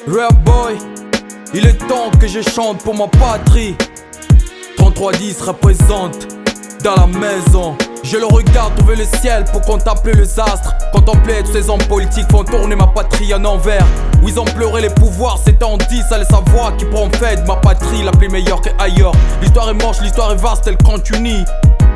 Rap boy, il est temps que je chante pour ma patrie. 3310 représente dans la maison. Je le regarde trouver le ciel pour contempler les astres. Contempler tous ces hommes politiques font tourner ma patrie en envers. Où ils ont pleuré les pouvoirs, c'est en 10 à les savoir qui prend fait de ma patrie la plus meilleure qu'ailleurs. L'histoire est moche, l'histoire est vaste, elle continue.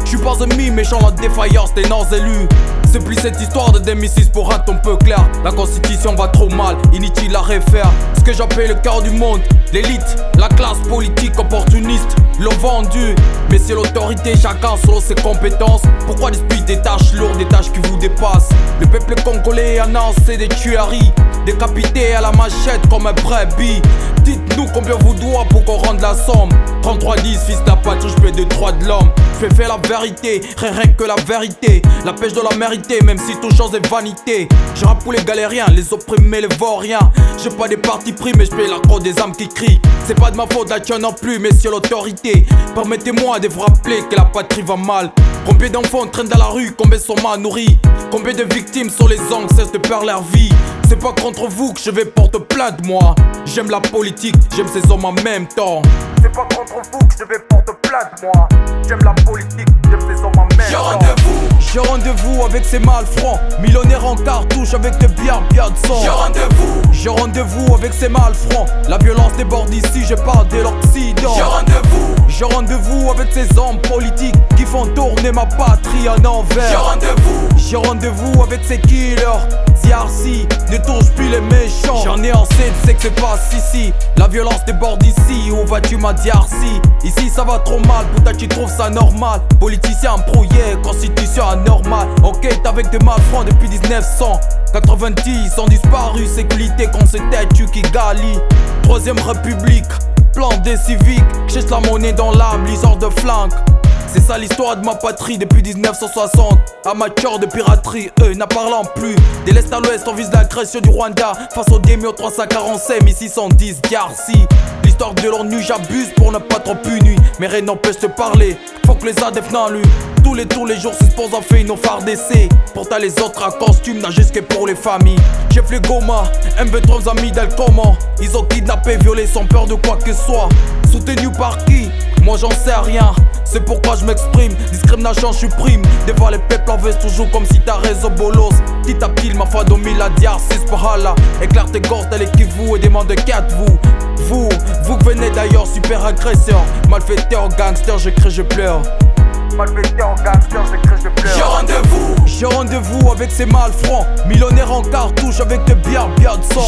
J'suis pas ennemi, méchant la défaillance des non élus. C'est plus cette histoire de démissis pour un ton peu clair. La constitution va trop mal, inutile à refaire. Ce que j'appelle le cœur du monde, l'élite, la classe politique opportuniste l'ont vendu. Mais c'est l'autorité, chacun selon ses compétences. Pourquoi dispute des tâches lourdes, des tâches qui vous dépassent? Le peuple congolais annoncé des tueries, décapité à la machette comme un brebis. Dites-nous combien vous doit pour qu'on rende la somme. 3310, fils de la patrie, je paie de droits de l'homme. Je fais faire la vérité, rien que la vérité. La pêche de la mérité, même si toute chose est vanité. Je rappe pour les galériens, les opprimés, les vauriens. J'ai pas des partis pris, mais je paye la croix des âmes qui crient. C'est pas de ma faute, la tienne non plus, messieurs l'autorité. Permettez-moi de vous rappeler que la patrie va mal. Combien d'enfants traînent dans la rue, combien sont mal nourris? Combien de victimes sur les angles cessent de perdre leur vie? C'est pas contre vous que je vais porter plainte, moi. J'aime la politique, j'aime ces hommes en même temps. C'est pas contre vous que je vais porter plainte, moi. J'aime la politique, j'aime ces hommes en même temps. J'ai rendez-vous avec ces malfrats, millionnaires en cartouche avec des bières de sang. J'ai rendez-vous avec ces malfrats, la violence déborde ici, je parle de l'Occident. J'ai rendez-vous avec ces hommes politiques qui font tourner ma patrie en envers. J'ai rendez-vous avec ces killers, DRC, ne touche plus les méchants. J'en ai assez de ce que c'est passe ici. La violence déborde ici, où vas-tu ma DRC? Ici ça va trop mal, putain tu trouves ça normal? Politicien brouillé, constitution anormale. Enquête avec des malfrats depuis 1990 ont disparu, sécurité qu'on s'était tu Kigali. Troisième république, plan des civiques, cherche la monnaie dans l'âme, liseur de flingue. C'est ça l'histoire de ma patrie depuis 1960. Amateur de piraterie, eux n'en parlant plus. De l'est à l'ouest, on vise l'agression du Rwanda face au Démio 345, 1610 Garci. L'histoire de l'ONU, j'abuse pour ne pas trop punir. Mais rien n'empêche de parler, faut que les ADF n'en lui. Tous les jours, suspens en fait nos phares d'essai. Pourtant les autres à costume n'a juste que pour les familles. Chef les Goma, MV3 amis d'Alcoman. Ils ont kidnappé, violé sans peur de quoi que ce soit. Soutenu par qui? Moi j'en sais rien. C'est pourquoi je m'exprime, discrimination je supprime. Devant les peuples en veste toujours comme si t'as réseau bolos. Petit à petit ma foi domine la diarcis par là. Éclaire tes gosses dans les Kivu et demande de 4 vous que venez d'ailleurs super agresseur. Malfaiteur, gangster, je crie, je pleure. Malfaiteur, gangster, je crie, je pleure. J'ai rendez-vous avec ces malfrats, millionnaires en cartouche avec des bières de sang.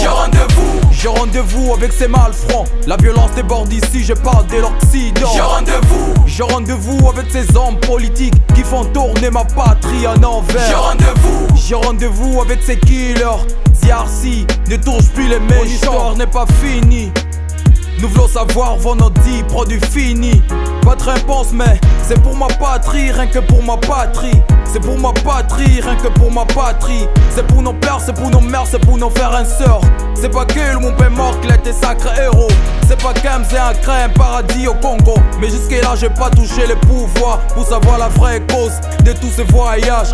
J'ai rendez-vous avec ces malfrats, la violence déborde ici, je parle de l'Occident. J'ai rendez-vous avec ces hommes politiques qui font tourner ma patrie en envers. J'ai rendez-vous avec ces killers, DRC, ne touche plus les méchants. Mon histoire n'est pas finie. Nous voulons savoir vos dit produits finis. Pas de réponse mais c'est pour ma patrie, rien que pour ma patrie. C'est pour ma patrie, rien que pour ma patrie. C'est pour nos pères, c'est pour nos mères, c'est pour nos frères et sœurs. C'est pas que mon père mort qu'il a été sacré héros. C'est pas qu'un c'est un crème paradis au Congo. Mais jusqu'à là j'ai pas touché les pouvoirs pour savoir la vraie cause de tous ces voyages.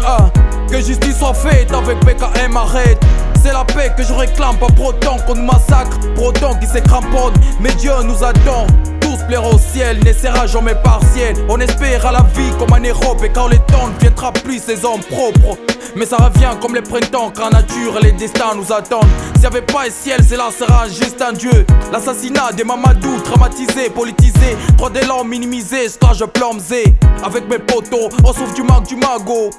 Que justice soit faite avec BKM arrête. C'est la paix que je réclame, pas pour autant qu'on nous massacre, pour autant qu'ils se cramponnent. Mais Dieu nous attend, tous plaire au ciel, ne sera jamais partiel. On espère à la vie comme un Europe et quand les temps ne viendra plus ses hommes propres. Mais ça revient comme les printemps quand la nature et les destins nous attendent. S'il y avait pas un ciel, cela sera juste un dieu. L'assassinat des Mamadou, traumatisé, politisé, droit de l'homme minimisé, esclave plomzé. Avec mes potos, on souffre du mag du magot.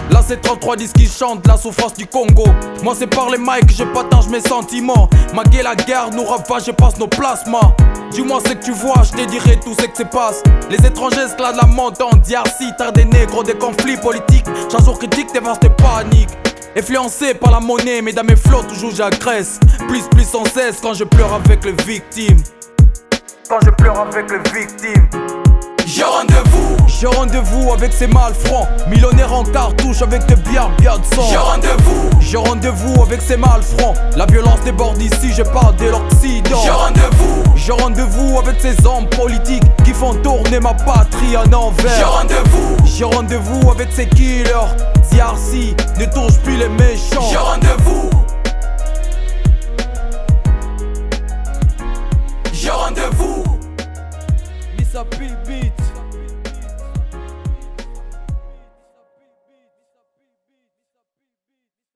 Là c'est 3310 qui chante la souffrance du Congo. Moi c'est par les mics que je partage mes sentiments. Malgré la guerre nous ravage et passe nos plasmas. Dis-moi ce que tu vois, je te dirai tout ce que se passe. Les étrangers esclavent la montante, DRC, terre des négros, des conflits politiques. Chaque jour critique dévaste panique. Influencé par la monnaie, mais dans mes flots toujours j'agresse. Plus sans cesse quand je pleure avec les victimes. Quand je pleure avec les victimes. J'ai rendez-vous avec ces malfrats, millionnaires en cartouche avec des bières de sang. J'ai rendez-vous avec ces malfrats, la violence déborde ici, je parle de l'Occident. J'ai rendez-vous avec ces hommes politiques qui font tourner ma patrie en envers. J'ai rendez-vous avec ces killers, DRC, ne touche plus les méchants. Sapi Beat.